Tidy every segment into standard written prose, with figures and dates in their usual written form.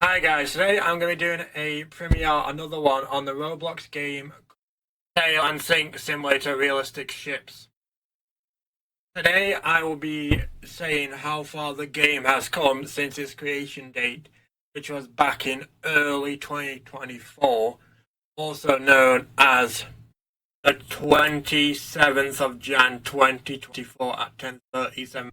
Hi guys, today I'm going to be doing a premiere, another one on the Roblox game Sail and Sink Simulator Realistic Ships. Today I will be saying how far the game has come since its creation date, which was back in early 2024, also known as the 27th of Jan 2024 at 10:37.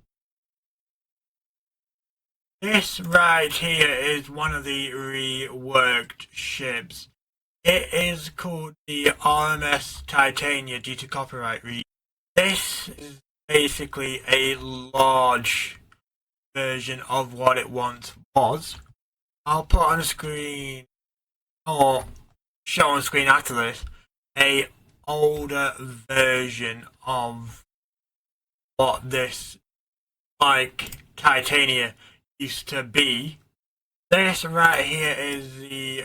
This right here is one of the reworked ships. It is called the RMS Titania due to copyright reasons. This is basically a large version of what it once was. I'll put on screen, or show on screen after this, a older version of what this Titania used to be. This right here is the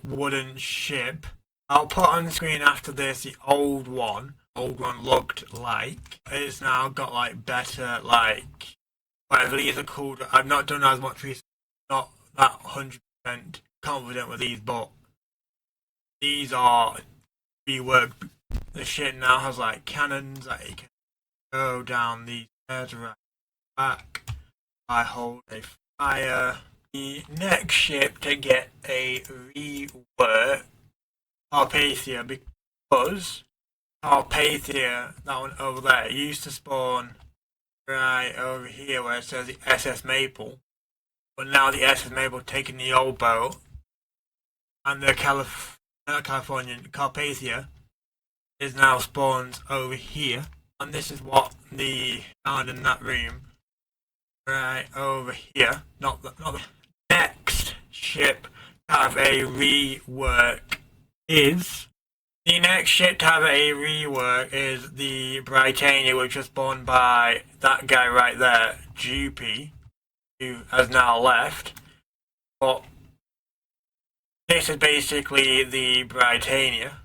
wooden ship. I'll put on the screen after this the old one. Old one looked like. It's now got better whatever these are called. I've not done as much research. Not that 100% confident with these, but these are reworked. The ship now has cannons that you can go down these stairs right back. I hold a fire. The next ship to get a rework, Carpathia, because Carpathia, that one over there, used to spawn right over here where it says the SS Maple, but now the SS Maple taking the old boat, and the Californian Carpathia is now spawns over here, and this is what the found in that room right over here. Not the next ship to have a rework is the next ship to have a rework is the Britannia, which was spawned by that guy right there, Jupy, who has now left. But this is basically the Britannia,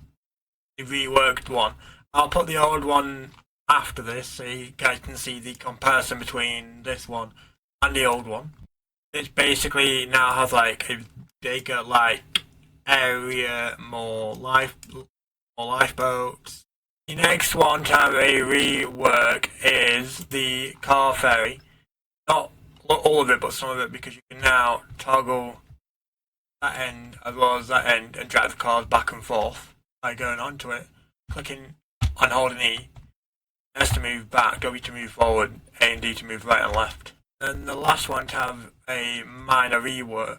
the reworked one. I'll put the old one after this so you guys can see the comparison between this one and the old one. It basically now has a bigger area, more lifeboats. The next one to have a rework is the car ferry. Not all of it, but some of it, because you can now toggle that end as well as that end and drive the cars back and forth by going onto it, clicking and holding E. S to move back, W to move forward, A and D to move right and left. And the last one to have a minor rework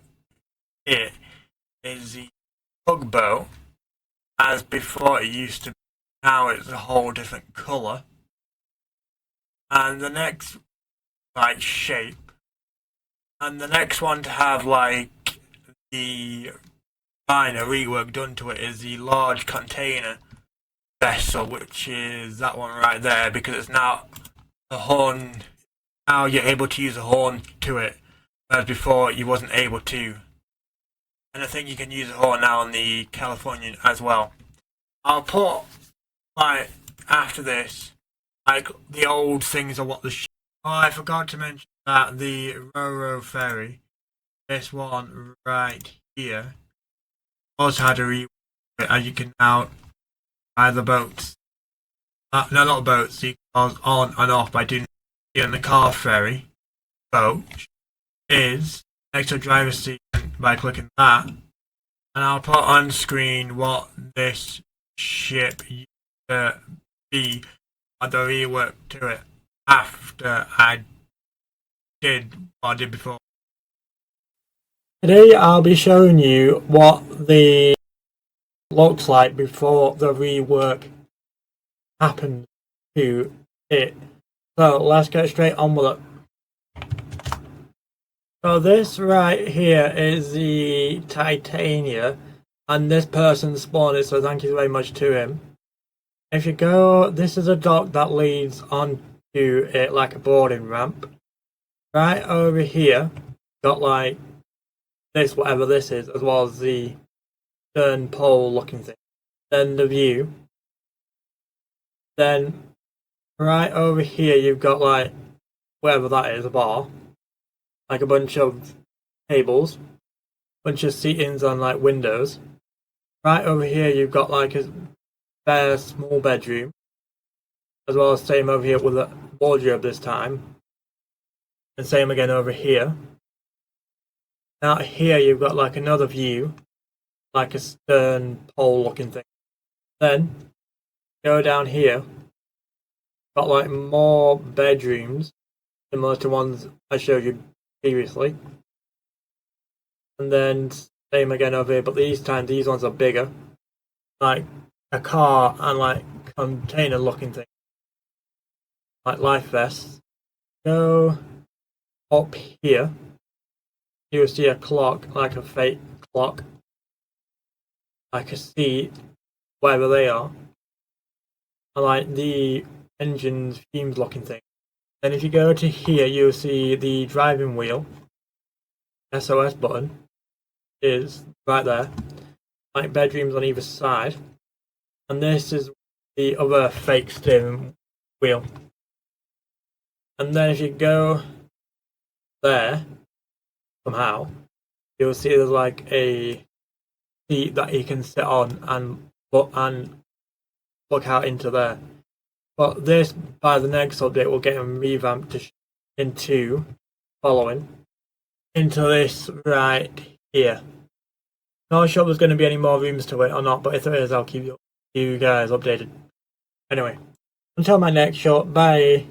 here is the tugboat. As before it used to be, now it's a whole different colour. And the next shape. And the next one to have the minor rework done to it is the large container vessel, which is that one right there, because it's now the horn. Now you're able to use a horn to it, whereas before you wasn't able to. And I think you can use a horn now on the Californian as well. I'll put after this the old things of what the oh, I forgot to mention that the Roro ferry, this one right here, also had a rework, and you can now buy the boats. No, not boats. You can go on and off by doing the car ferry boat is next to driver's seat by clicking that, and I'll put on screen what this ship used to be at the rework to it after I did what I did before. Today I'll be showing you what the looks like before the rework happened to it. So let's get straight on with it. So this right here is the Titania, and this person spawned it, so thank you very much to him. If you go, this is a dock that leads onto it like a boarding ramp. Right over here, got this, whatever this is, as well as the stern pole looking thing. Then the view. Then right over here you've got whatever that is, a bar. like a bunch of tables, bunch of seatings on like windows. Right over here you've got like a bare small bedroom, as well as same over here with a wardrobe this time, and same again over here. Out here you've got like another view, like a stern pole looking thing. Then go down here, got like more bedrooms similar to ones I showed you previously, and then same again over here, but these times these ones are bigger, like a car and like container looking thing, like life vests. Go up here, you'll see a clock, like a fake clock, like a seat, wherever they are, and like the engine's fumes looking thing. Then if you go to here, you'll see the driving wheel, SOS button, is right there, like bedrooms on either side, and this is the other fake steering wheel. And then if you go there, somehow, you'll see there's like a seat that you can sit on and look out into there. But this, by the next update, will get revamped into this right here. Not sure if there's going to be any more rooms to it or not, but if there is, I'll keep you guys updated. Anyway, until my next shot, bye.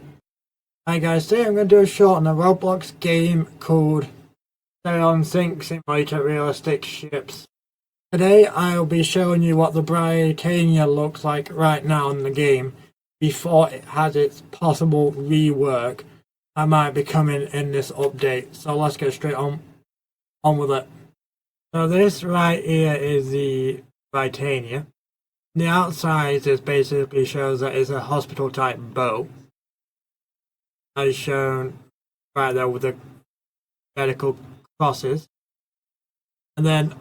Hi guys, today I'm going to do a short on a Roblox game called Stay on Sync Simulator Realistic Ships. Today I'll be showing you what the Britannia looks like right now in the game before it has its possible rework that might be coming in this update. So let's get straight on with it. So this right here is the Britannia. The outside just basically shows that it's a hospital type boat, as shown right there with the vertical crosses. And then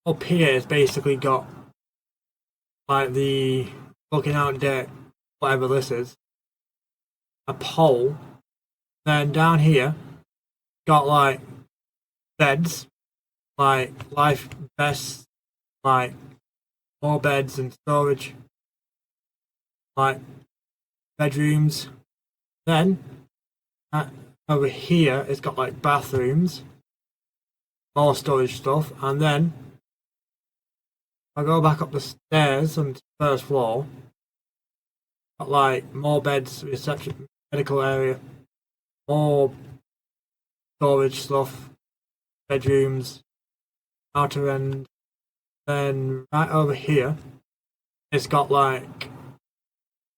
up here it's basically got like the looking out deck, whatever this is, a pole. Then down here got like beds, like life vests, like more beds and storage, like bedrooms. Then over here it's got like bathrooms, more storage stuff, and then I go back up the stairs on the first floor, got like more beds, reception, medical area, more storage stuff, bedrooms, outer end. Then right over here it's got like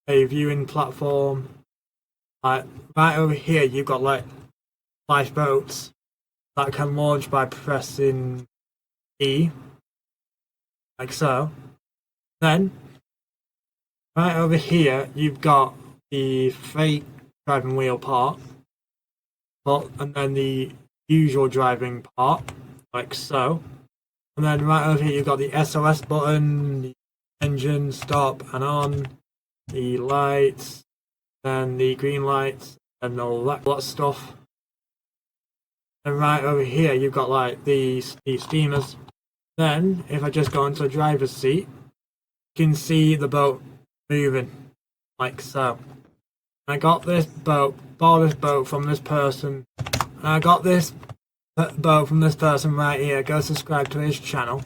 a viewing platform. Like right over here you've got like lifeboats that can launch by pressing E, like so. Then right over here you've got the fake driving wheel part, and then the usual driving part, like so. And then right over here you've got the SOS button, the engine stop and on, the lights, then the green lights, and all that stuff. And right over here you've got like these steamers. Then if I just go into the driver's seat, you can see the boat moving, like so. I got this boat, bought this boat from this person, and I got this boat from this person right here. Go subscribe to his channel,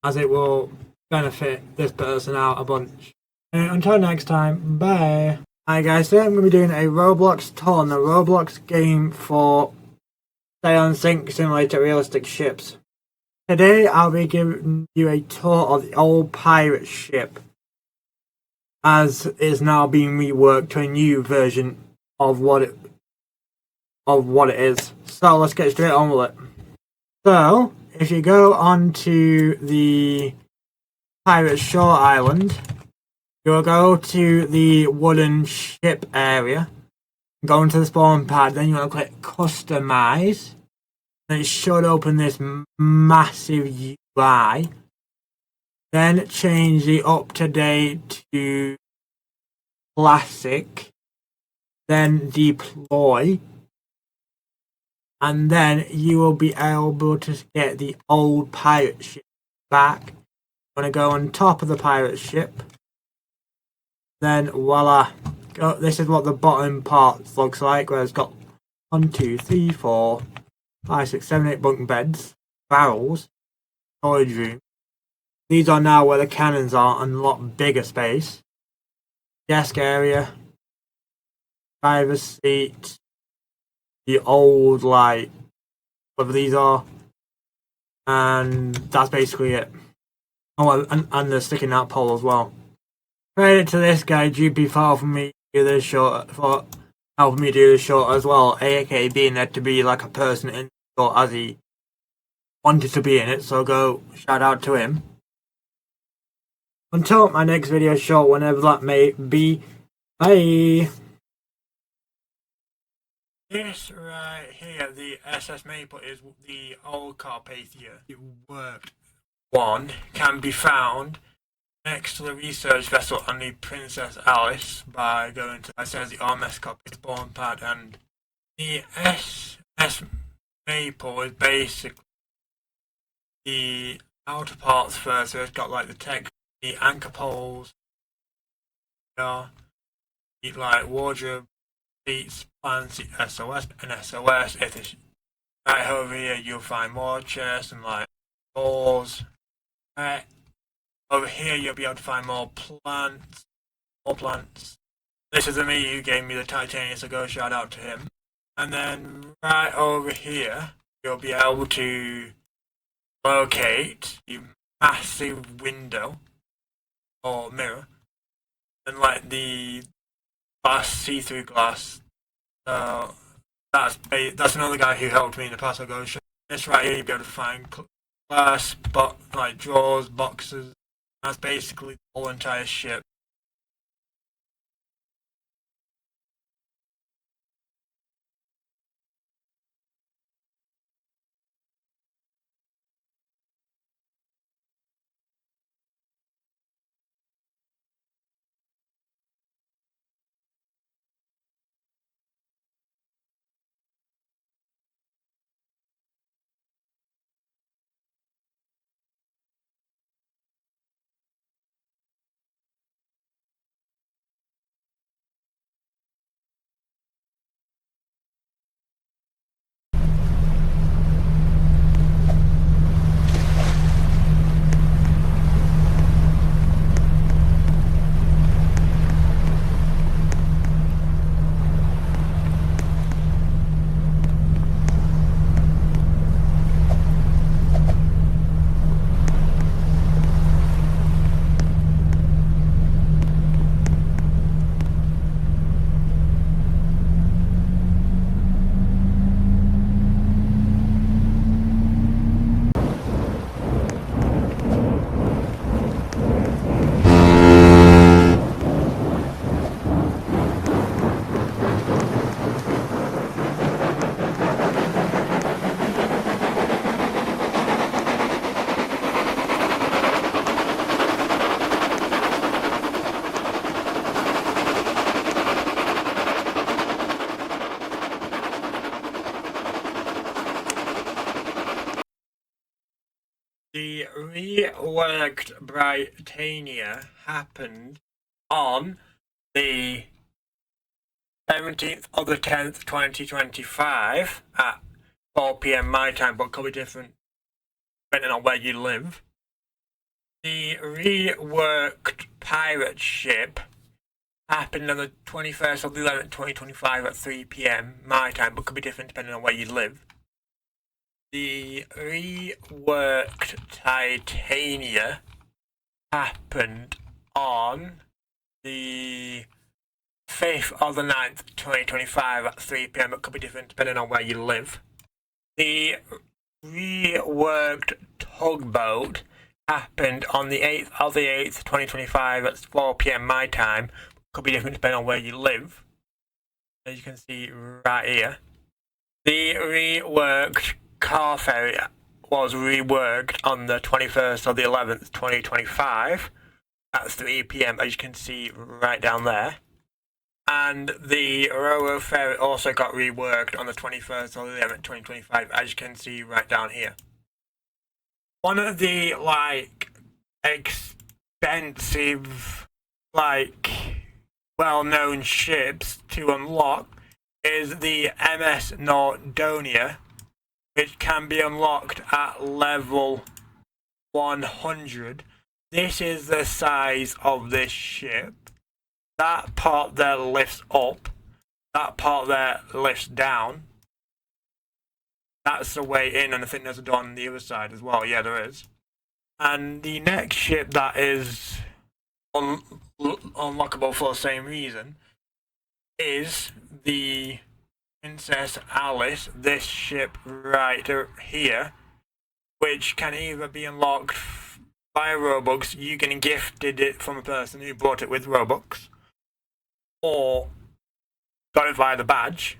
as it will benefit this person out a bunch. And until next time, bye. Hi guys, today I'm going to be doing a Roblox tour on the Roblox game for Stay on Sync Simulator Realistic Ships. Today I'll be giving you a tour of the old pirate ship, as it's now being reworked to a new version of what it is. So let's get straight on with it. So if you go onto the Pirate Shore Island, you'll go to the wooden ship area, go into the spawn pad, then you want to click customize, and it should open this massive UI. Then change the up to date to classic, then deploy. and then you will be able to get the old pirate ship back. I'm going to go on top of the pirate ship. Then voila. This is what the bottom part looks like, where it's got 1, 2, 3, 4, 5, 6, 7, 8 bunk beds, barrels, storage room. These are now where the cannons are, and a lot bigger space. Desk area, driver's seat, the old whatever these are, and that's basically it. Oh, and the sticking out pole as well. Credit to this guy GP for helping me do this short, as well, aka being there to be like a person in the short as he wanted to be in it, so go shout out to him. Until my next video short, whenever that may be, bye! This right here, the SS Maple, is the old Carpathia. It worked. One can be found next to the research vessel on the Princess Alice by going to, it says the RMS Carpathia spawn pad, and the SS Maple is basically the outer parts first, so it's got like the tech, the anchor poles, the wardrobe, seats, plan seat, SOS, and SOS. If it's right over here, you'll find more chests and doors. Right over here, you'll be able to find more plants. This is the me who gave me the titanium, so go shout out to him. And then right over here, you'll be able to locate the massive window or mirror, and the glass, see-through glass. That's another guy who helped me in the past. I'll go show this right here. You'll be able to find glass, drawers, boxes. That's basically the whole entire ship. The reworked Britannia happened on the 17th of the 10th, 2025 at 4 PM my time, but could be different depending on where you live. The reworked pirate ship happened on the 21st of the 11th, 2025 at 3 PM my time, but could be different depending on where you live. The reworked Titania happened on the 5th of the 9th, 2025 at 3 PM. It could be different depending on where you live. The reworked tugboat happened on the 8th of the 8th, 2025 at 4 PM my time. Could be different depending on where you live. As you can see right here. The reworked car ferry was reworked on the 21st of the 11th, 2025 at 3 PM, as you can see right down there. And the Roro Ferry also got reworked on the 21st of the 11th, 2025, as you can see right down here. One of the, like, expensive, like, well-known ships to unlock is the MS Nordonia, which can be unlocked at level 100. This is the size of this ship. That part there lifts up. That part there lifts down. That's the way in, and I think there's a door on the other side as well. Yeah, there is. And the next ship that is unlockable for the same reason is the Princess Alice. This ship right here, which can either be unlocked by Robux. You can gifted it from a person who bought it with Robux, or got it via the badge,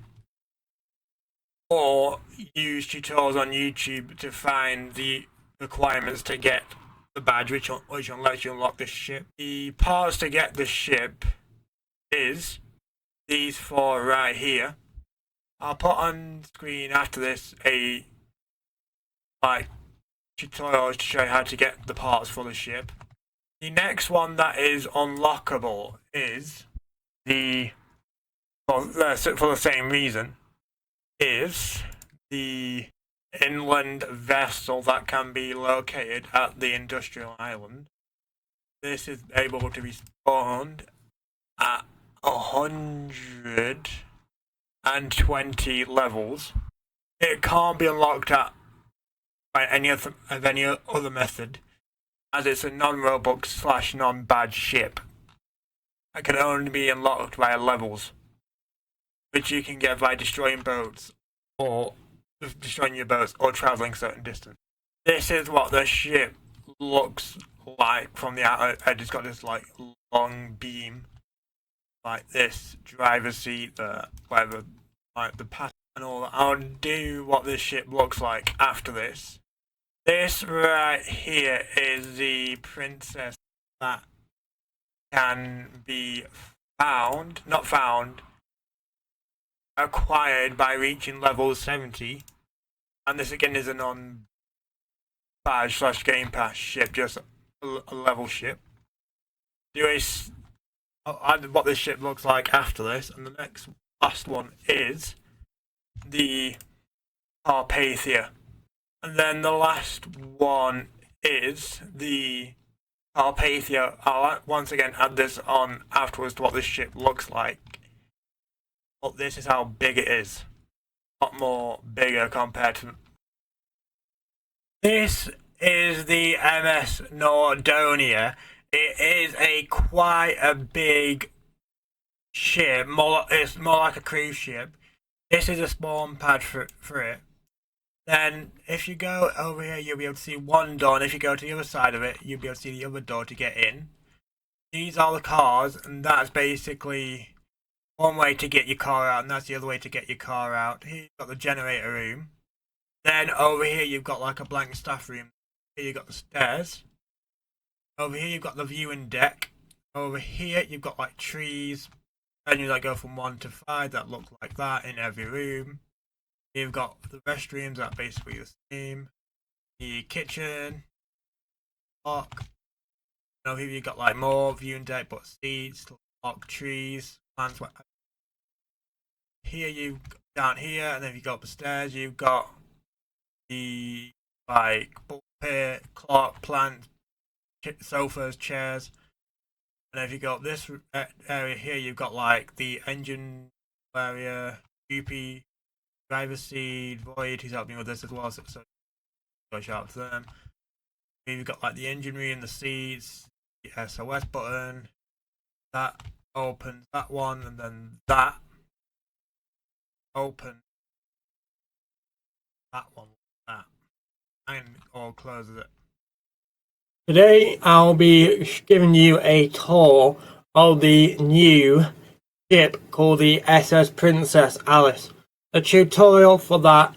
or use tutorials on YouTube to find the requirements to get the badge, which lets you unlock this ship. The parts to get the ship is these four right here. I'll put on screen after this a tutorial to show you how to get the parts for the ship. The next one that is unlockable is for the same reason, is the inland vessel that can be located at the industrial island. This is able to be spawned at 120 levels. It can't be unlocked by any other method, as it's a non-Robux / non-badge ship. It can only be unlocked via levels, which you can get by destroying boats, or destroying your boats, or travelling certain distance. This is what the ship looks like from the outside. It's got this like long beam, like this driver's seat, whatever, like the pattern and all that. I'll do what this ship looks like after this. This right here is the princess that can be acquired by reaching level 70. And this again is a non-badge / game pass ship, just a level ship. I'll add what this ship looks like after this, and the last one is the Carpathia. And then the last one is the Carpathia. I'll once again add this on afterwards to what this ship looks like. But this is how big it is. A lot more bigger compared to... This is the MS Nordonia. It is quite a big ship. It's more like a cruise ship. This is a spawn pad for it. Then, if you go over here, you'll be able to see one door, and if you go to the other side of it, you'll be able to see the other door to get in. These are the cars, and that's basically one way to get your car out, and that's the other way to get your car out. Here you've got the generator room. Then over here you've got like a blank staff room. Here you've got the stairs. Over here you've got the viewing deck. Over here you've got like trees. And you like go from 1 to 5 that look like that in every room. You've got the restrooms that are basically the same. The kitchen. Lock. And over here you've got like more viewing deck, but seats, lock, trees, plants. Here you down here, and then if you go up the stairs, you've got the like pulpit, clock, plants, sofas, chairs. And if you go up this area here, you've got like the engine area, UP, driver's seat, Void, who's helping with this as well, so go shout out to them. You've got like the engine room, the seats, the SOS button, that opens that one, and then that opens that one, that, and all closes it. Today I'll be giving you a tour of the new ship called the SS Princess Alice. The tutorial for that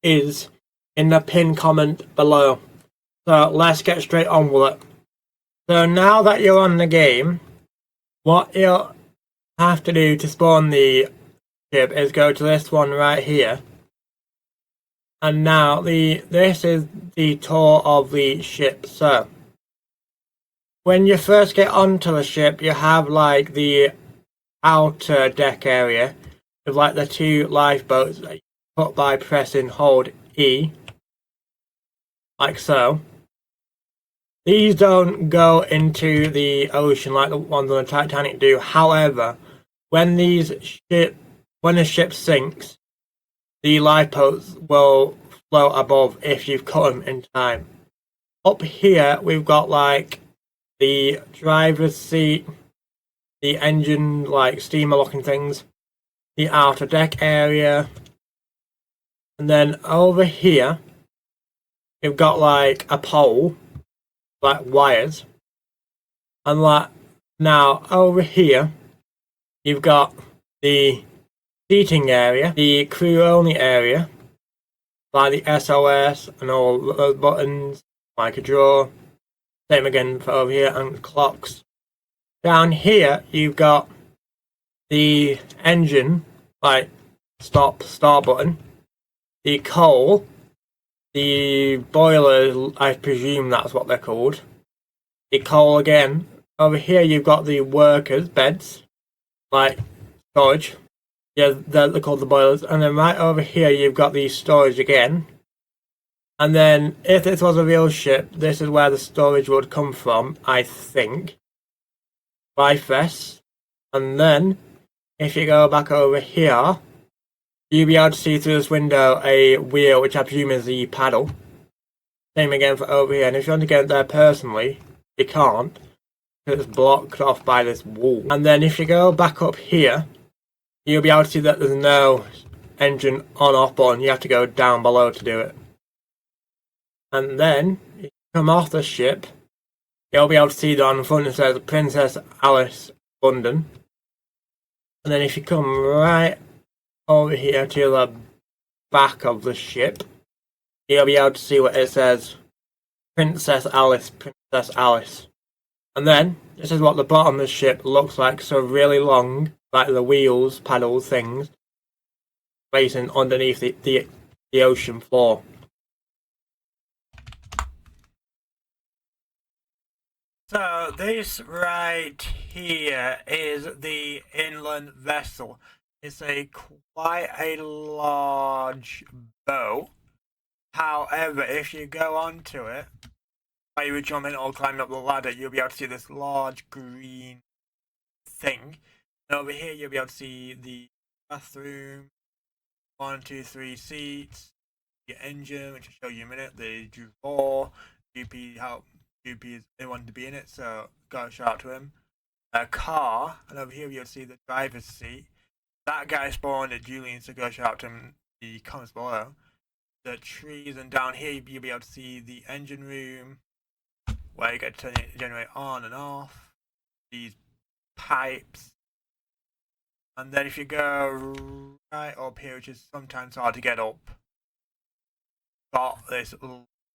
is in the pinned comment below. So let's get straight on with it. So now that you're on the game, what you'll have to do to spawn the ship is go to this one right here. And now this is the tour of the ship. So when you first get onto the ship, you have like the outer deck area with like the two lifeboats that you put by pressing hold E, like so. These don't go into the ocean like the ones on the Titanic do. However, when the ship sinks, the lifeboats will float above if you've cut them in time. Up here, we've got like the driver's seat, the engine, like steamer locking things, the outer deck area, and then over here, we've got like a pole, like wires, and like now over here, you've got the seating area, the crew only area, like the SOS and all those buttons, like a drawer. Same again for over here, and clocks. Down here, you've got the engine, like start button, the coal, the boiler, I presume that's what they're called, the coal again. Over here, you've got the workers' beds, like storage. Yeah, they're called the boilers. And then right over here, you've got the storage again. And then, if this was a real ship, this is where the storage would come from, I think. Bifrost. And then, if you go back over here, you'll be able to see through this window a wheel, which I presume is the paddle. Same again for over here. And if you want to get there personally, you can't, because it's blocked off by this wall. And then if you go back up here, you'll be able to see that there's no engine on-off button. You have to go down below to do it. And then, if you come off the ship, you'll be able to see that on the front it says Princess Alice London. And then if you come right over here to the back of the ship, you'll be able to see what it says, Princess Alice, Princess Alice. And then, this is what the bottom of the ship looks like, so really long, like the wheels, paddles, things, racing underneath the ocean floor. So this right here is the inland vessel. It's quite a large boat. However, if you go onto it, while you were jumping or climbing up the ladder, you'll be able to see this large green thing. And over here, you'll be able to see the bathroom, 1, 2, 3 seats, the engine, which I'll show you in a minute, the Duval, GP help. Is they wanted to be in it, so got a shout out to him. A car, and over here you'll see the driver's seat. That guy spawned at Julian, so go shout out to him. The comments below. The trees, and down here you'll be able to see the engine room, where you get to turn the generator on and off. These pipes, and then if you go right up here, which is sometimes hard to get up, got this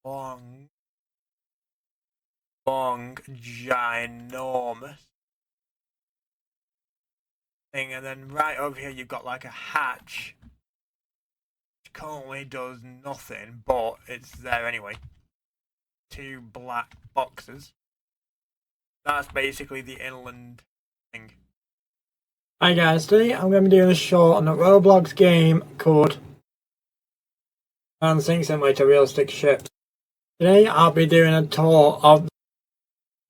long, ginormous thing, and then right over here you've got like a hatch, which currently does nothing, but it's there anyway. 2 black boxes. That's basically the inland thing. Hi guys, today I'm going to be doing a short on a Roblox game called Dancing Simulator Realistic Ships. Today I'll be doing a tour of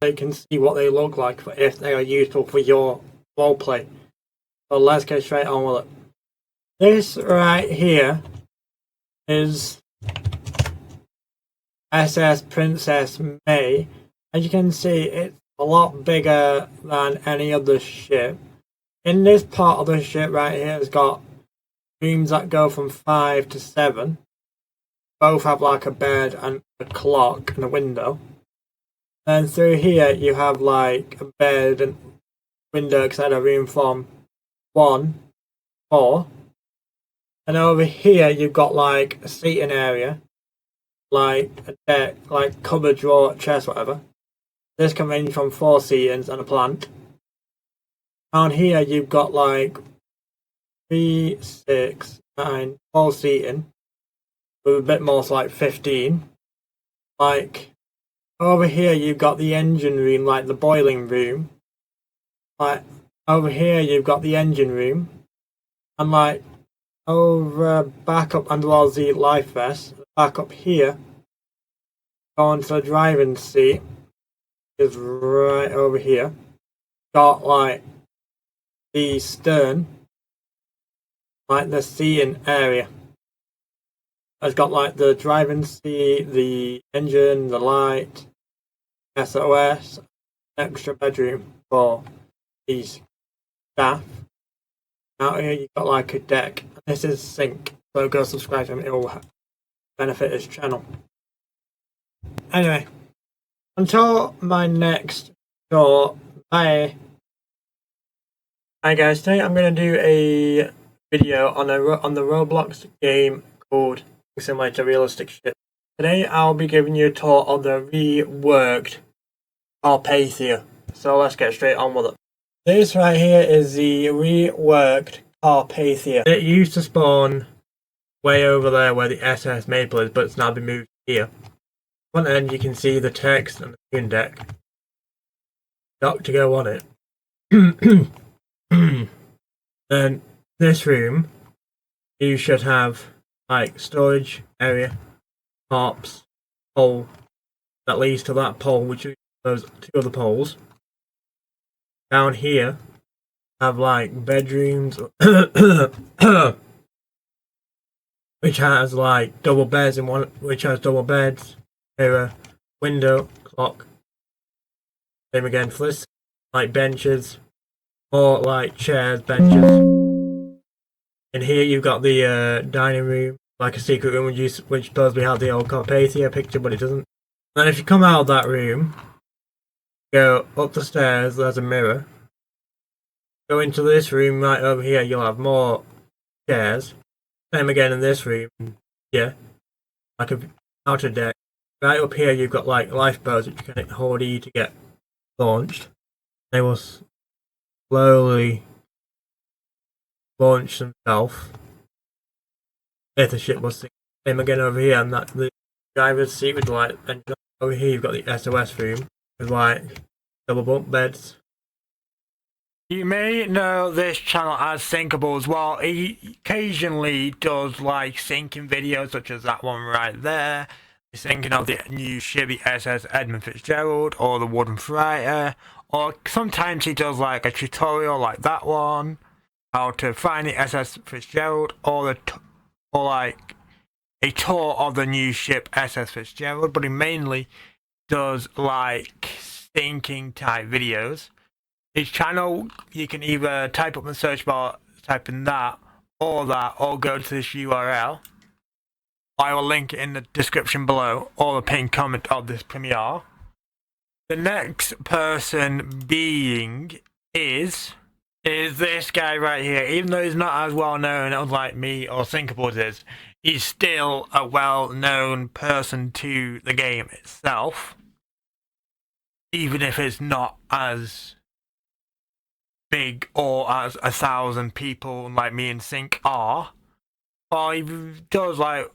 so you can see what they look like if they are useful for your roleplay. So let's get straight on with it. This right here is SS Princess May. As you can see, it's a lot bigger than any other ship. In this part of the ship right here, it's got rooms that go from 5 to 7. Both have like a bed and a clock and a window. And through here you have like a bed and window, etc. room from 1 to 4. And over here you've got like a seating area, like a deck, like cupboard, drawer, chest, whatever. This can range from 4 seatings and a plant. Down here you've got like 3, 6, 9, 12 seating with a bit more, so like 15. Like over here you've got the engine room, like the boiling room. Like over here you've got the engine room, and like over back up under all the life vest, back up here, going to the driving seat is right over here. Got like the stern, like the seating area. It's got like the driving seat, the engine, the light, SOS, extra bedroom for these staff. Out here you've got like a deck. This is Sync, so go subscribe to him, it will benefit his channel. Anyway, until my next short, bye. Hi guys, today I'm going to do a video on the Roblox game called Simulator Realistic Ship. Today I'll be giving you a tour of the reworked Carpathia. So let's get straight on with it. This right here is the reworked Carpathia. It used to spawn way over there where the SS Maple is, but it's now been moved here. On the end you can see the text and the toon deck. Dock to go on it. Then this room, you should have like storage area, hops, pole that leads to that pole, which are those 2 other poles. Down here, have like bedrooms, which has like double beds in one, which has double beds, mirror, window, clock. Same again for this, like benches, or like chairs, benches. In here you've got the dining room, like a secret room which supposedly had the old Carpathia picture, but it doesn't. And if you come out of that room, go up the stairs, there's a mirror. Go into this room right over here, you'll have more chairs. Same again in this room, yeah, like a outer deck. Right up here you've got like lifeboats which you can hold E to get launched. They will slowly launch themselves if the ship was sinking. Same again over here, and that's the driver's seat with the light. And over here you've got the SOS room with like double bunk beds. You may know this channel as Sinkable as well. He occasionally does like sinking videos such as that one right there. The sinking of the new ship, the SS Edmund Fitzgerald, or the Wooden Freighter. Or sometimes he does like a tutorial like that one, how to find the SS Fitzgerald, or like a tour of the new ship SS Fitzgerald. But he mainly does like sinking type videos. His channel, you can either type up in the search bar, type in that, or go to this URL. I will link it in the description below, or the pinned comment of this premiere. The next person being is this guy right here. Even though he's not as well known as like me or Sinkables is, he's still a well known person to the game itself. Even if it's not as big or as 1,000 people like me and Sync are. Or he does like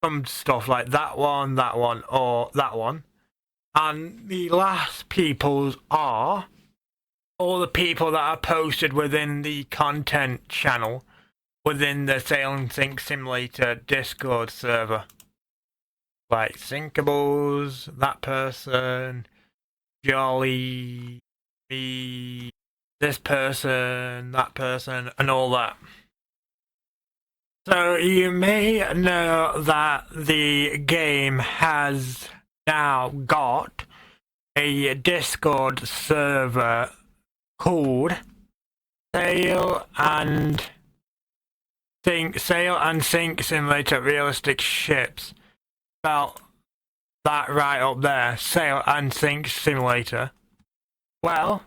some stuff like that one, or that one. And the last peoples are all the people that are posted within the content channel within the Sail and Sync Simulator Discord server. Like Sinkables, that person, Jolly, me, this person, that person, and all that. So you may know that the game has now got a Discord server called Sail and Sync Simulator Realistic Ships. Spell that right up there, Sail and Sync Simulator. Well,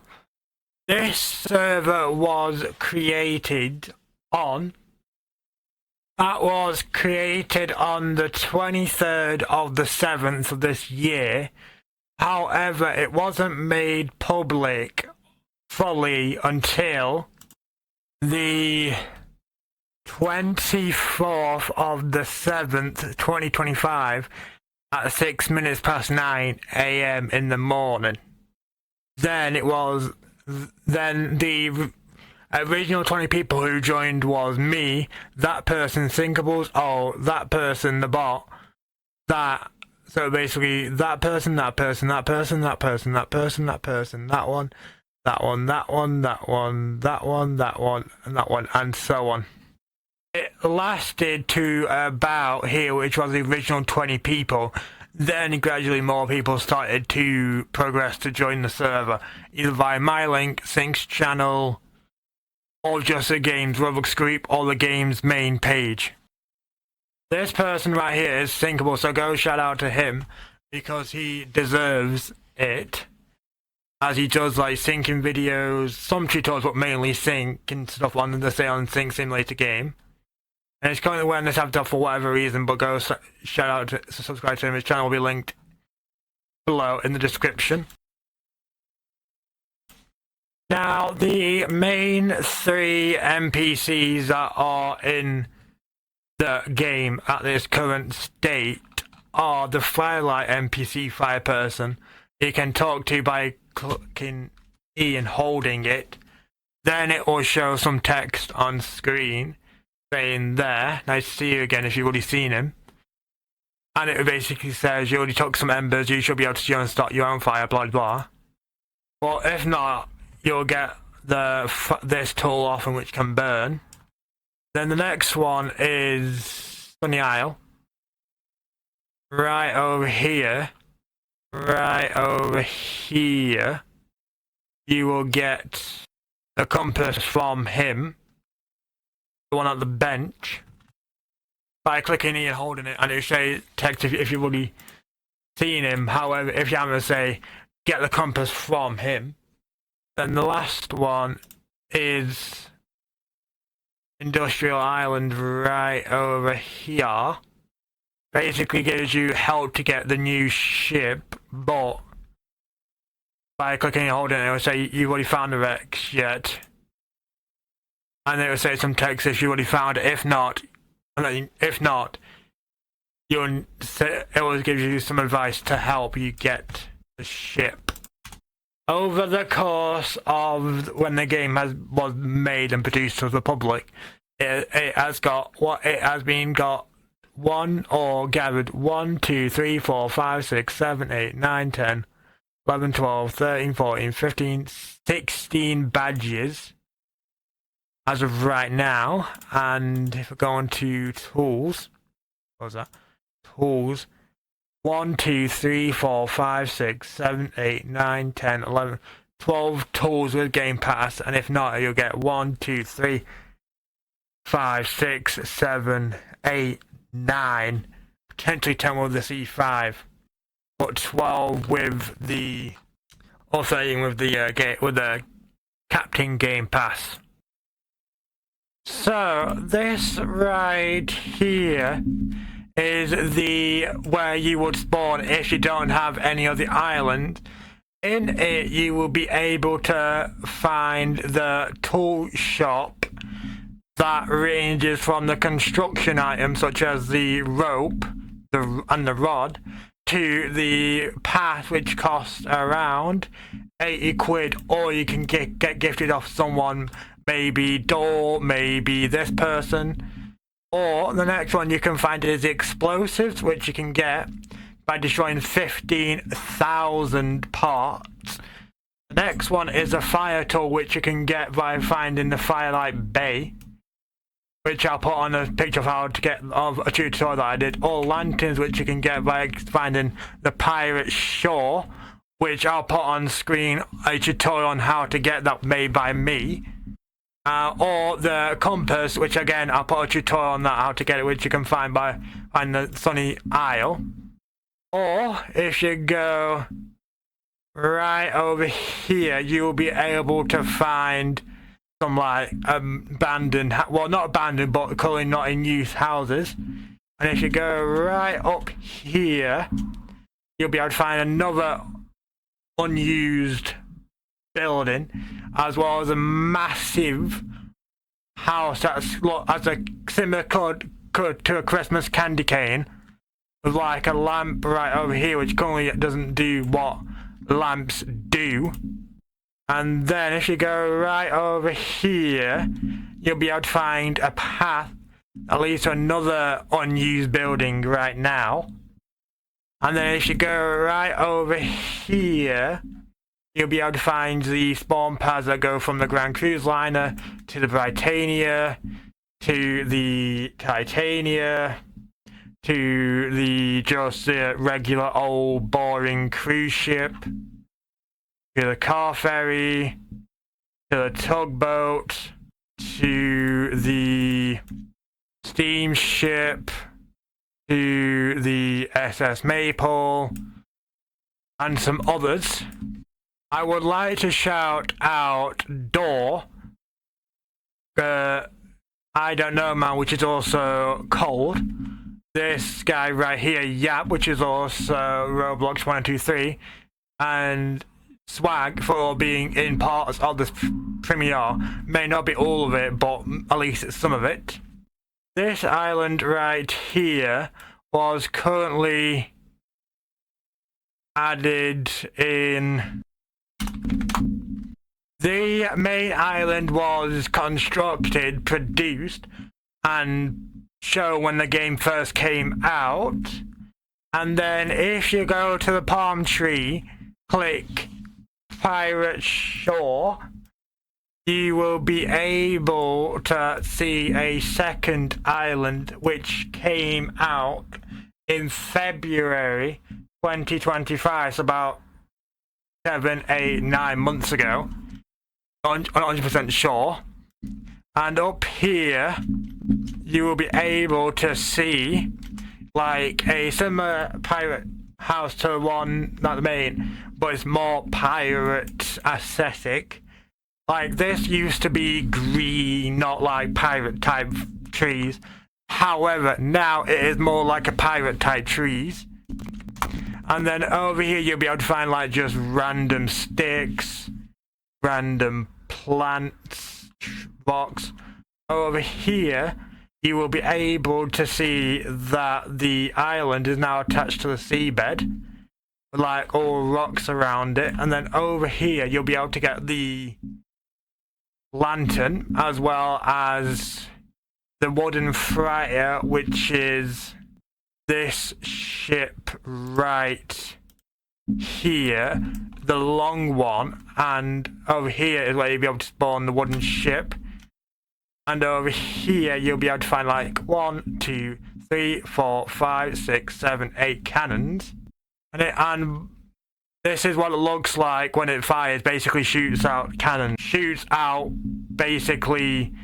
this server was created on the 23rd of the 7th of this year. However, it wasn't made public fully until the 24th of the 7th, 2025 at 6 minutes past 9 a.m. in the morning. Then the original 20 people who joined was me, that person, Thinkables, that person, the bot, so basically that person, that person, that person, that person, that person, that person, that one, that one, that one, that one, that one, that one, and that one, and so on. It lasted to about here, which was the original 20 people. Then gradually more people started to progress to join the server, either via my link, Sync's channel, or just the game's Roblox group, or the game's main page. This person right here is Thinkable, so go shout out to him, because he deserves it. As he does like syncing videos, some tutorials, but mainly sync and stuff on the say on Sync Simulator game. And it's currently wearing this avatar for whatever reason, but go shout out to subscribe to him. His channel will be linked below in the description. Now, the main 3 NPCs that are in the game at this current state are the Firelight NPC fire person. You can talk to by clicking E and holding it. Then it will show some text on screen saying there, nice to see you again if you've already seen him. And it basically says you already took some embers, you should be able to join and start your own fire, blah blah. Well, if not, you'll get this tool often which can burn. Then the next one is Sunny Isle. Right over here, you will get the compass from him, the one at the bench, by clicking E and holding it, and it'll show text if you've already seen him. However, if you haven't, say get the compass from him. Then the last one is Industrial Island right over here. Basically gives you help to get the new ship, but by clicking and holding it, it will say you've already found the wrecks yet. And it will say some text if you already found it. If not, it will give you some advice to help you get the ship. Over the course of when the game was made and produced to the public, it has gathered 1, 2, 3, 4, 5, 6, 7, 8, 9, 10, 11, 12, 13, 14, 15, 16 badges as of right now. And if we go on to tools, what was that? Tools. 1, 2, 3, 4, 5, 6, 7, 8, 9, 10, 11, 12 tools with Game Pass, and if not, you'll get 1, 2, 3, 5, 6, 7, 8, 9, potentially 10 with the C5, but 12 with the, or 13 with the Captain Game Pass. So this right here is where you would spawn if you don't have any of the island. In it, you will be able to find the tool shop that ranges from the construction items such as the rope and the rod to the path, which costs around 80 quid, or you can get gifted off someone, maybe Door, maybe this person. Or the next one you can find is explosives, which you can get by destroying 15,000 parts. The next one is a fire tool, which you can get by finding the Firelight Bay, which I'll put on a picture of how to get of a tutorial that I did. Or lanterns, which you can get by finding the Pirate Shore, which I'll put on screen a tutorial on how to get that made by me. Or the compass, which again I'll put a tutorial on that how to get it, which you can find by the Sunny Isle. Or if you go right over here, you will be able to find some like abandoned, well not abandoned, but currently not in use houses. And if you go right up here, you'll be able to find another unused building, as well as a massive house that has a similar colour to a Christmas candy cane, with like a lamp right over here, which currently doesn't do what lamps do. And then if you go right over here, you'll be able to find a path that leads to another unused building right now. And then if you go right over here, you'll be able to find the spawn paths that go from the Grand Cruise Liner to the Britannia, to the Titania, to the just regular old boring cruise ship, to the car ferry, to the tugboat, to the steamship, to the SS Maple, and some others. I would like to shout out Door, I Don't Know Man, which is also Cold. This guy right here, Yap, which is also Roblox 123, and Swag for being in parts of this premiere. May not be all of it, but at least it's some of it. This island right here was currently added in. The main island was constructed, produced, and shown when the game first came out. And then if you go to the palm tree, click Pirate Shore, you will be able to see a second island which came out in February 2025, so about 7, 8, 9 months ago. I'm not 100% sure. And up here, you will be able to see like a similar pirate house to the one, not the main, but it's more pirate aesthetic. Like this used to be green, not like pirate type trees. However, now it is more like a pirate type trees. And then over here you'll be able to find like just random sticks, random plants, box. Over here you will be able to see that the island is now attached to the seabed, with like all rocks around it. And then over here you'll be able to get the lantern as well as the wooden freighter, which is this ship right here, the long one. And over here is where you'll be able to spawn the wooden ship. And over here you'll be able to find like 1, 2, 3, 4, 5, 6, 7, 8 cannons. And this is what it looks like when it fires. Basically shoots out cannon. Shoots out basically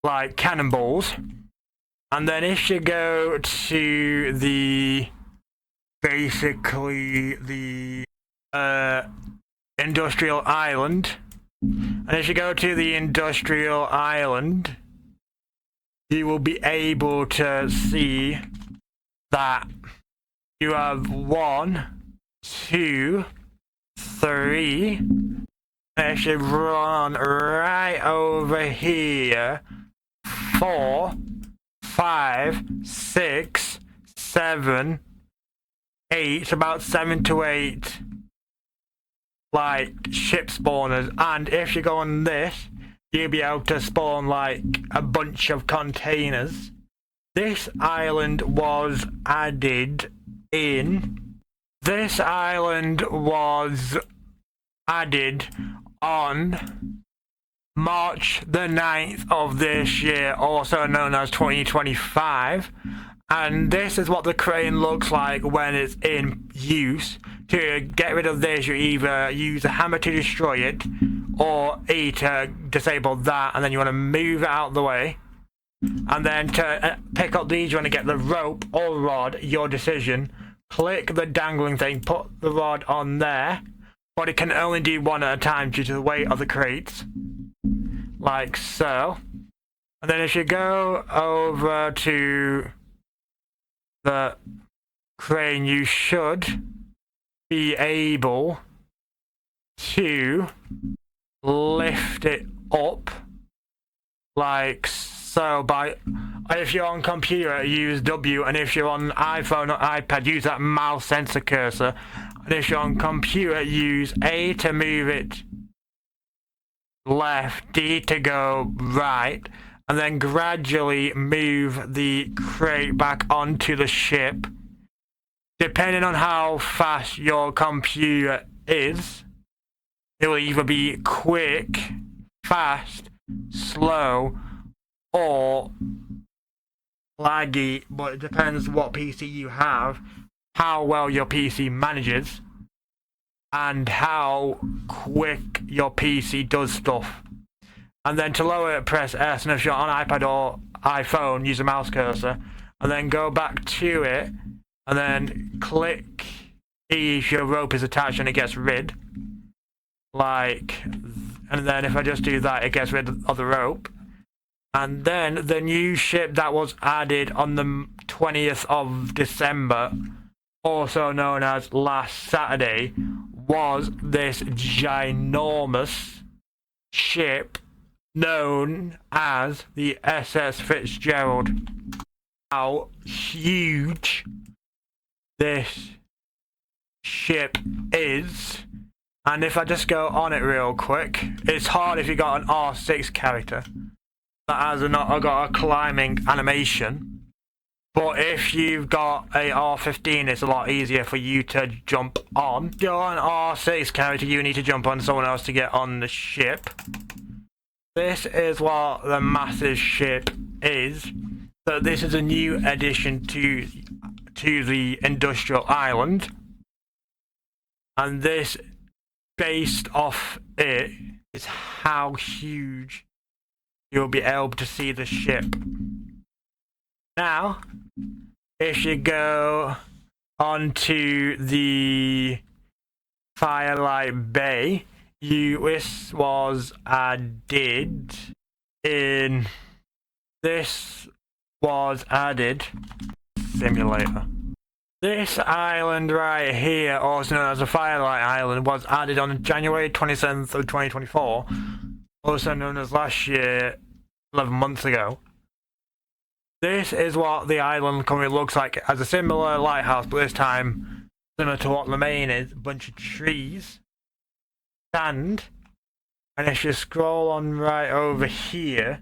like cannonballs. And then if you go to the basically the industrial island, and if you go to the industrial island, you will be able to see that you have 1, 2, 3. And if you run right over here, 4, 5, 6, 7, 8, about 7 to 8 like ship spawners. And if you go on this, you'll be able to spawn like a bunch of containers. This island was added in. This island was added on March the 9th of this year, also known as 2025. And this is what the crane looks like when it's in use. To get rid of this, you either use a hammer to destroy it, or E to disable that, and then you want to move it out of the way. And then to pick up these, you want to get the rope or rod, your decision. Click the dangling thing, put the rod on there, but it can only do one at a time due to the weight of the crates. Like so. And then if you go over to the crane, you should be able to lift it up like so. By if you're on computer, use W, and if you're on iPhone or iPad, use that mouse sensor cursor, and if you're on computer, use A to move it left, D to go right, and then gradually move the crate back onto the ship. Depending on how fast your computer is, it will either be quick, fast, slow, or laggy, but it depends what PC you have, how well your PC manages, and how quick your PC does stuff. And then to lower it, press S, and if you're on iPad or iPhone, use the mouse cursor, and then go back to it, and then click E if your rope is attached and it gets rid. And then if I just do that, it gets rid of the rope. And then the new ship that was added on the 20th of December, also known as last Saturday, was this ginormous ship known as the SS Fitzgerald. How huge this ship is, and if I just go on it real quick, it's hard if you got an R6 character that has got a climbing animation, but if you've got a R15, it's a lot easier for you to jump on. If you're an R6 character, you need to jump on someone else to get on the ship. This is what the massive ship is. So this is a new addition to the industrial island, and this, based off it, is how huge you'll be able to see the ship. Now, if you go onto the Firelight Bay, this was added in. This was added simulator. This island right here, also known as the Firelight Island, was added on January 27th of 2024, also known as last year, 11 months ago. This is what the island currently looks like as a similar lighthouse, but this time similar to what the main is, a bunch of trees, sand, and if you scroll on right over here,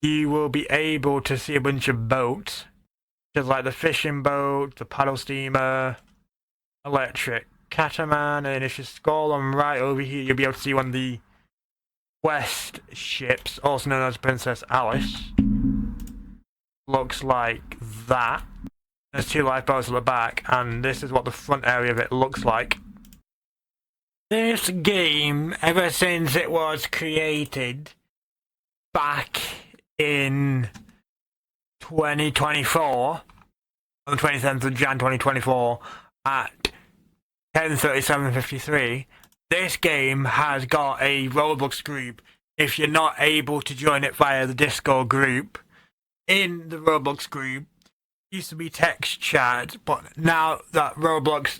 you will be able to see a bunch of boats, just like the fishing boat, the paddle steamer, electric catamaran, and if you scroll on right over here, you'll be able to see one of the West ships, also known as Princess Alice. Looks like that. There's two lifeboats at the back, and this is what the front area of it looks like. This game, ever since it was created back in 2024, on the 27th of Jan 2024, at 10:37:53, this game has got a Roblox group. If you're not able to join it via the Discord group, in the Roblox group, it used to be text chat, but now that Roblox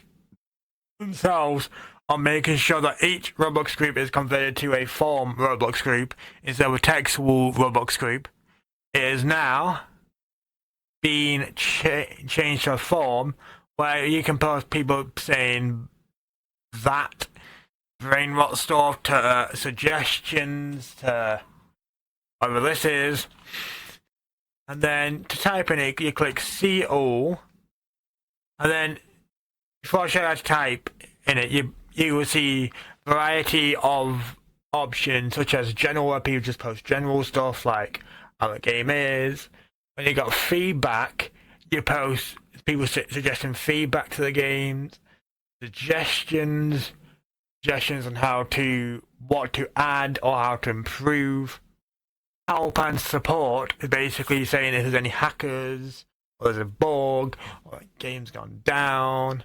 themselves are making sure that each Roblox group is converted to a form Roblox group instead of a text wall Roblox group, it is now being changed to a form where you can post people saying that brain rot stuff to suggestions to whatever this is, and then to type in it you click see all, and then before I show you how to type in it, you will see variety of options such as general, where people just post general stuff like how the game is. When you got feedback, you post people suggesting feedback to the games, suggestions on what to add or how to improve. Help and support is basically saying if there's any hackers, or there's a bug, or the game's gone down.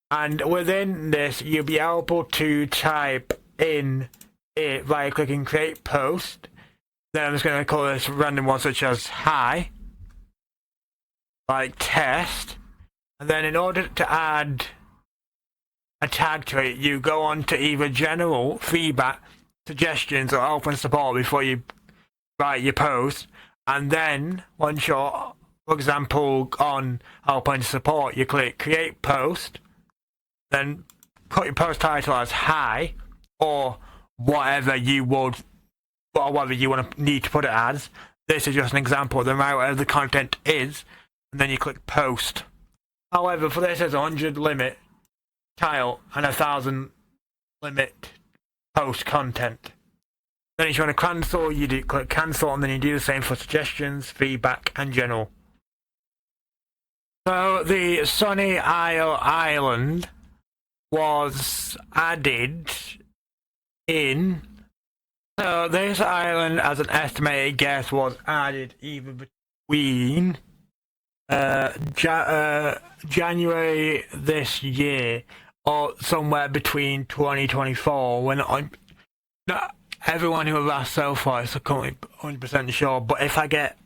And within this, you'll be able to type in it via clicking create post. Then I'm just going to call this random one such as hi, like test. And then in order to add a tag to it, you go on to either general, feedback, suggestions, or open support before you write your post. And then once you're, for example, on open support, you click create post, then put your post title as hi, or whatever you would, or whatever you need to put it as. This is just an example. Then write whatever the content is, and then you click post. However, for this, there's a 100 limit title and 1,000 limit post content. Then if you want to cancel, you click cancel, and then you do the same for suggestions, feedback, and general. So the Sunny Isle Island was added in. So this island, as an estimated guess, was added either between January this year or somewhere between 2024. When not everyone who has asked so far is currently 100% sure, but if I get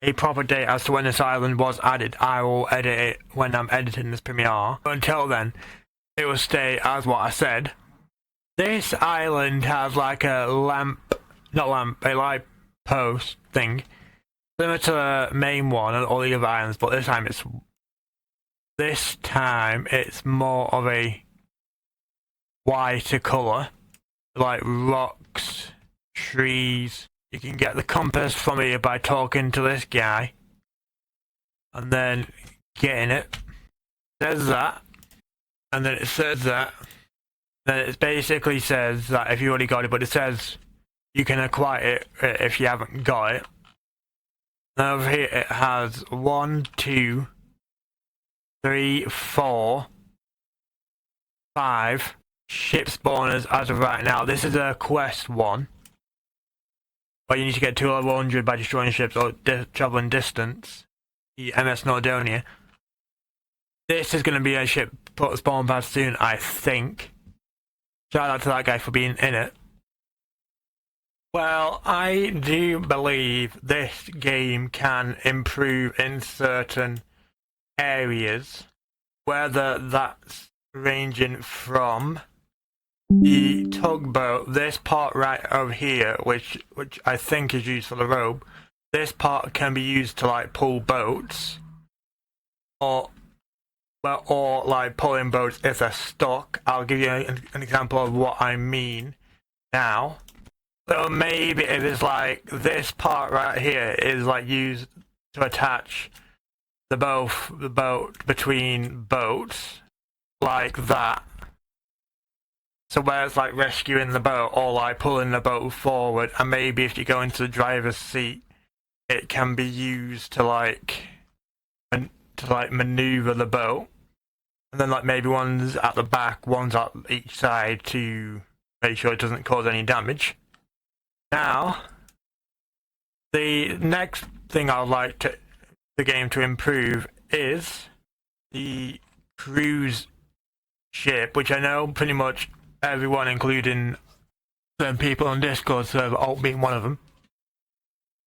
a proper date as to when this island was added, I will edit it when I'm editing this Premiere. But until then, it will stay as what I said. This island has like a a light post thing, similar to the main one and all the other islands, but this time it's more of a whiter colour, like rocks, trees. You can get the compass from here by talking to this guy, and then getting it. It says that, and then it says that. Then it basically says that if you already got it, but it says you can acquire it if you haven't got it. And over here it has 1, 2, 3, 4, 5 ship spawners as of right now. This is a quest one, but you need to get to level 100 by destroying ships or traveling distance. The MS Nordonia. This is going to be a ship put spawn pad soon, I think. Shout out to that guy for being in it. Well, I do believe this game can improve in certain areas, whether that's ranging from the tugboat, this part right over here, which I think is used for the rope. This part can be used to like pull boats, or like pulling boats if they're stuck. I'll give you an example of what I mean now. So maybe if it's like this part right here is like used to attach the boat between boats, like that. So where it's like rescuing the boat or like pulling the boat forward, and maybe if you go into the driver's seat, it can be used to like maneuver the boat, and then like maybe one's at the back, one's at each side to make sure it doesn't cause any damage. Now, the next thing I'd like the game to improve is the cruise ship, which I know pretty much everyone, including certain people on Discord server, Alt being one of them,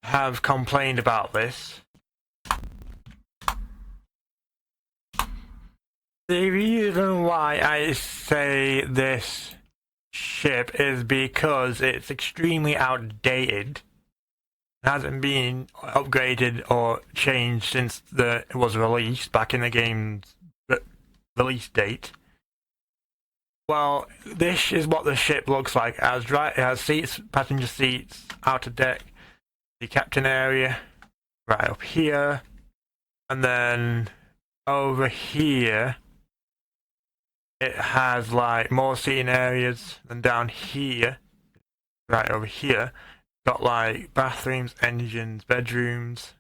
have complained about this. The reason why I say this ship is because it's extremely outdated. It hasn't been upgraded or changed since it was released back in the game's release date. Well, this is what the ship looks like. It has seats, passenger seats, outer deck, the captain area, right up here, and then over here it has like more seating areas, and down here, right over here, got like bathrooms, engines, bedrooms,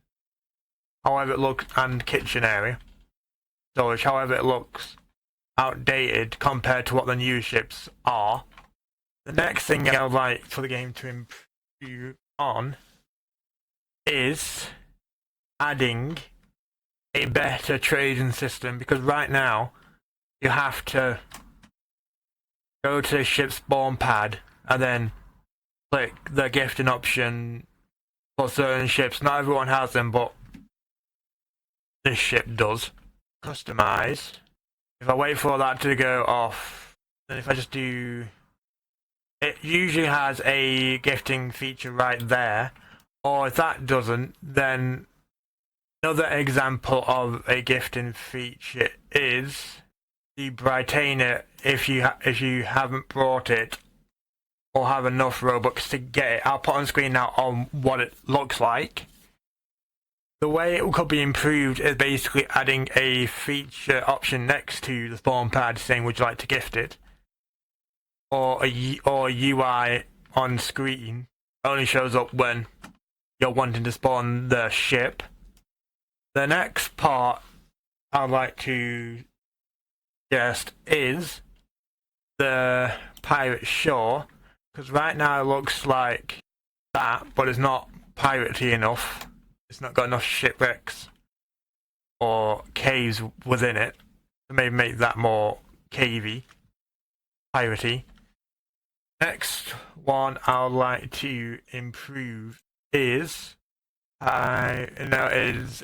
however it looks, and kitchen area, storage. However it looks outdated compared to what the new ships are. The next thing I would like for the game to improve on is adding a better trading system, because right now you have to go to the ship spawn pad and then click the gifting option for certain ships. Not everyone has them, but this ship does. Customize. If I wait for that to go off, then if I just do... It usually has a gifting feature right there. Or if that doesn't, then another example of a gifting feature is the Brightainer. If you haven't brought it or have enough Robux to get it, I'll put on screen now on what it looks like. The way it could be improved is basically adding a feature option next to the spawn pad saying would you like to gift it, or a UI on screen only shows up when you're wanting to spawn the ship. The next part I'd like to suggest is the pirate shore, because right now it looks like that, but it's not piratey enough. It's not got enough shipwrecks or caves within it to maybe make that more cavey, piratey. Next one I'd like to improve is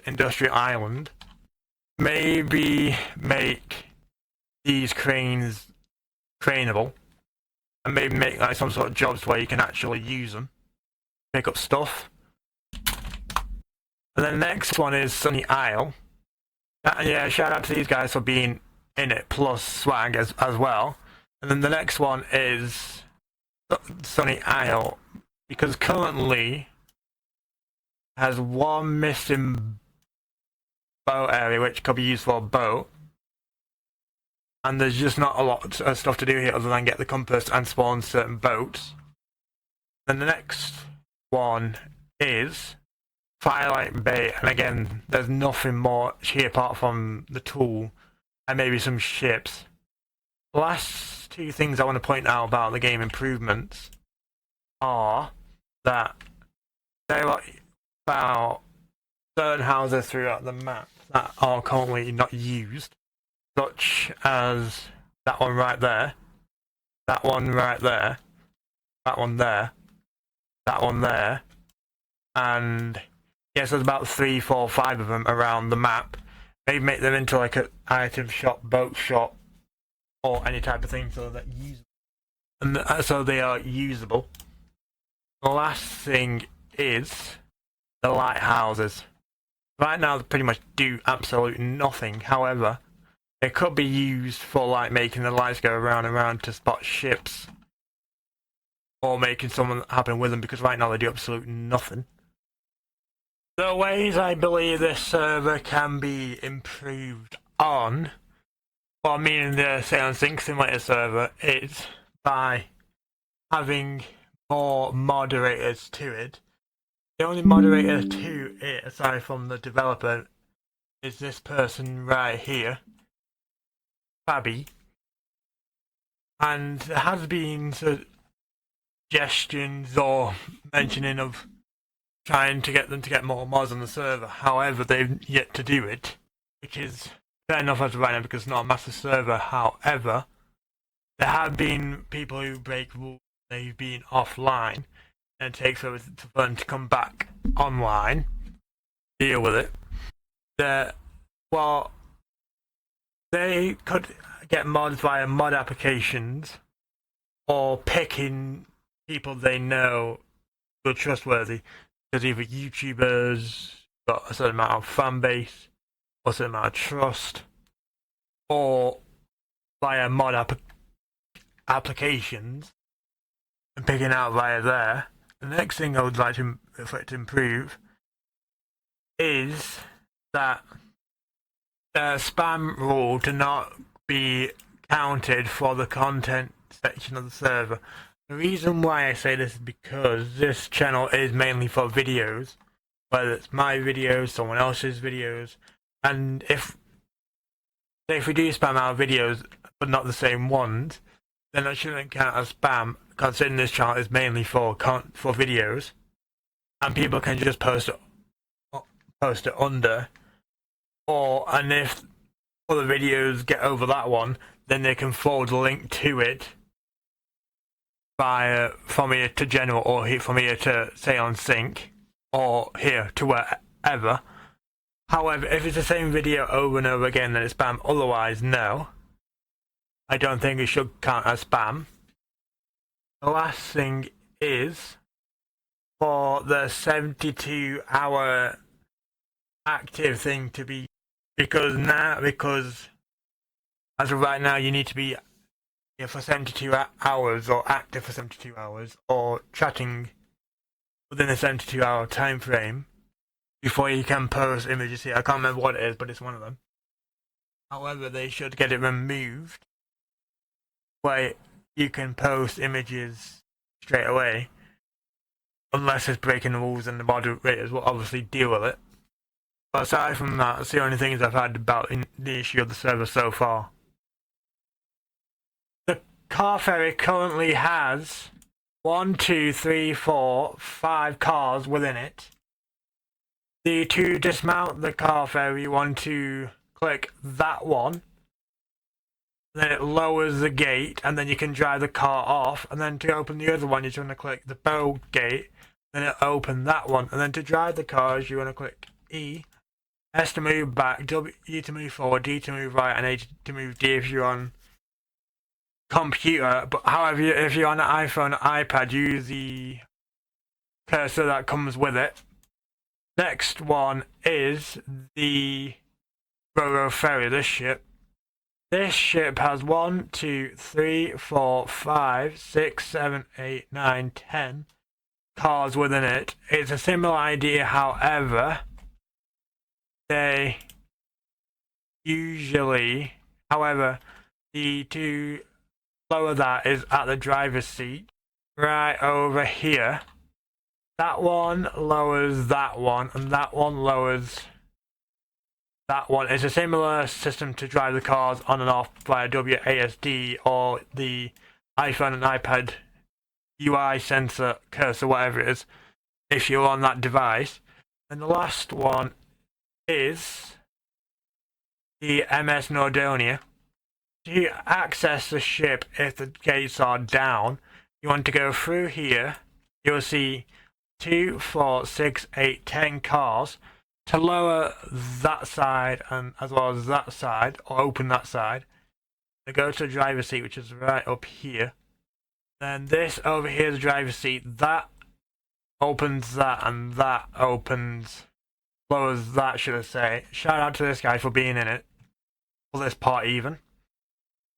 Industrial Island. Maybe make these cranes craneable, and maybe make like some sort of jobs where you can actually use them, pick up stuff. And then the next one is Sunny Isle. Yeah, shout out to these guys for being in it, plus swag as well. And then the next one is Sunny Isle, because currently has one missing boat area which could be used for a boat. And there's just not a lot of stuff to do here other than get the compass and spawn certain boats. Then the next one is Firelight Bay, and again, there's nothing more here apart from the tool and maybe some ships. The last two things I want to point out about the game improvements are that there are about certain houses throughout the map that are currently not used, such as that one right there, that one right there, that one there, that one there, and yes, there's about 3, 4, 5 of them around the map. Maybe make them into like an item shop, boat shop, or any type of thing so that so they are usable. The last thing is the lighthouses. Right now they pretty much do absolutely nothing. However, they could be used for like making the lights go around and around to spot ships, or making something happen with them, because right now they do absolutely nothing. The ways I believe this server can be improved on, well, meaning the Sail and Sink Simulator server, is by having more moderators to it. The only moderator to it, aside from the developer, is this person right here, Fabi. And there has been suggestions or mentioning of trying to get them to get more mods on the server. However, they've yet to do it, which is fair enough as of right now because it's not a massive server. However, there have been people who break rules, they've been offline, and it takes for them to come back online, deal with it. Well, they could get mods via mod applications, or picking people they know who are trustworthy. Because either YouTubers got a certain amount of fan base, or a certain amount of trust, or via mod applications, and picking out via there. The next thing I would like to improve is that the spam rule to not be counted for the content section of the server. The reason why I say this is because this channel is mainly for videos, whether it's my videos, someone else's videos, and if we do spam our videos but not the same ones, then that shouldn't count as spam, considering this channel is mainly for videos, and people can just post it under, and if other videos get over that one, then they can forward the link to it from here to general, or from here to Sail and Sink, or here to wherever. However, if it's the same video over and over again, then it's spam. Otherwise, no. I don't think it should count as spam. The last thing is for the 72-hour active thing to be, because as of right now you need to be here for 72 hours or active for 72 hours or chatting within a 72-hour time frame before you can post images here. I can't remember what it is, but it's one of them. However, they should get it removed where you can post images straight away, unless it's breaking the rules, and the moderators will obviously deal with it. But aside from that, that's the only things I've had about the issue of the server so far. The car ferry currently has 1, 2, 3, 4, 5 cars within it. To dismount the car ferry, you want to click that one. Then it lowers the gate, and then you can drive the car off. And then to open the other one, you're going to click the bow gate. Then it'll open that one. And then to drive the cars, you want to click E. S to move back, W to move forward, D to move right, and A to move D if you're on computer. But however, if you're on an iPhone or iPad, use the cursor that comes with it. Next one is the Roro Ferry, this ship. This ship has 1, 2, 3, 4, 5, 6, 7, 8, 9, 10 cars within it. It's a similar idea, however, they usually, the to lower that is at the driver's seat, right over here. That one lowers that one, and that one lowers that one. It's a similar system to drive the cars on and off via WASD or the iPhone and iPad UI sensor cursor, whatever it is, if you're on that device. And the last one is the MS Nordonia. To access the ship, if the gates are down, you want to go through here. You'll see 2, 4, 6, 8, 10 cars. To lower that side and as well as that side, or open that side, to go to the driver's seat, which is right up here. Then this over here is the driver's seat. That opens that, and that lowers that, should I say. Shout out to this guy for being in it. For this part even.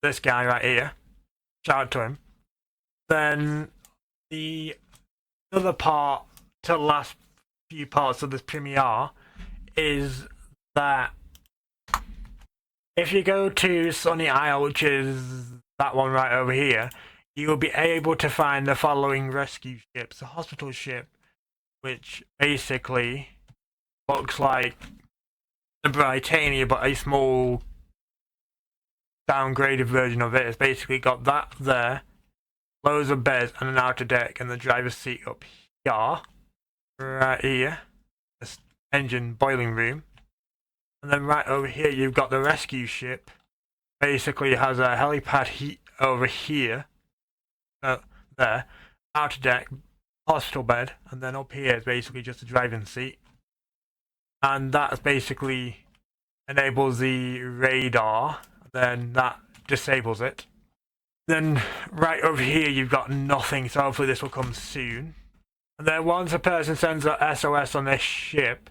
This guy right here. Shout out to him. Then the other part to the last few parts of this premiere is that if you go to Sunny Isle, which is that one right over here, you will be able to find the following rescue ships. A hospital ship, which basically looks like the Britannia, but a small downgraded version of it. It's basically got that there, loads of beds and an outer deck, and the driver's seat up here, right here. This engine boiling room. And then right over here you've got the rescue ship. Basically it has a helipad over here, there, outer deck, hospital bed, and then up here is basically just a driving seat. And that basically enables the radar, then that disables it. Then right over here you've got nothing, so hopefully this will come soon. And then once a person sends a SOS on this ship,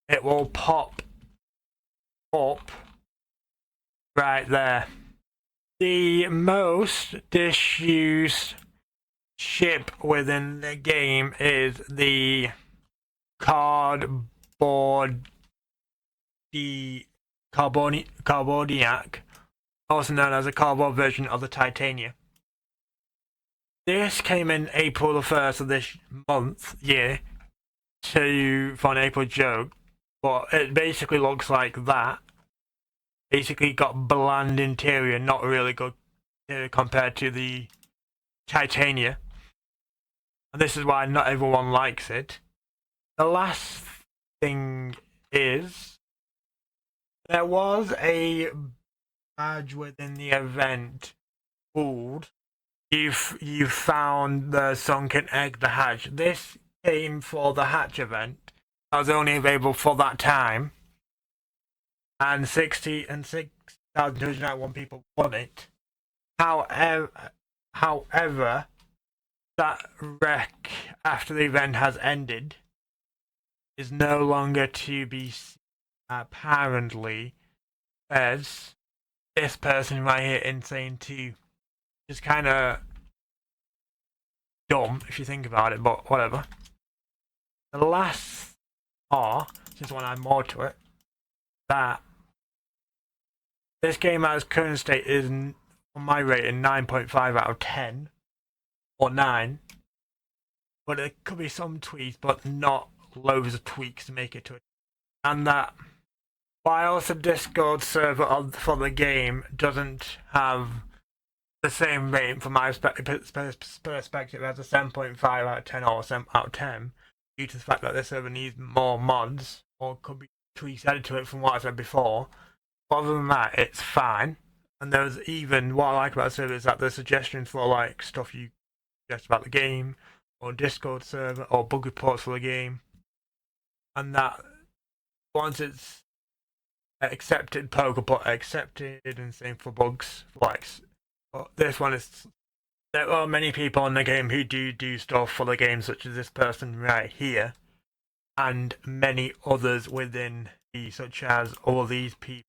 it will pop up right there. The most disused ship within the game is the Carboniac, also known as a cardboard version of the Titania. This came in April the 1st of this year, for an April joke, but it basically looks like that. Basically got bland interior, not really good compared to the Titania. And this is why not everyone likes it. The last thing is, there was a badge within the event called You've found the sunken egg, the hatch. This came for the hatch event. That was only available for that time. And 6,291 people won it. However, that rec after the event has ended is no longer to be seen, apparently, as this person right here, Insane 2, is kind of dumb if you think about it, but whatever. The last just want to add more to it, that this game at its current state is, on my rating, 9.5 out of 10, or 9. But there could be some tweaks, but not loads of tweaks to make it to it. And that whilst the Discord server for the game doesn't have the same rating from my perspective as a 7.5 out of 10 or 7 out of 10, due to the fact that this server needs more mods, or could be tweaks added to it from what I said before. Other than that, it's fine. And there's even, what I like about the server is that there's suggestions for like stuff you suggest about the game, or Discord server, or bug reports for the game. And that once it's accepted, Pokebot accepted, and same for bugs. Like, this one is, there are many people in the game who do stuff for the game, such as this person right here, and many others within the, such as all these people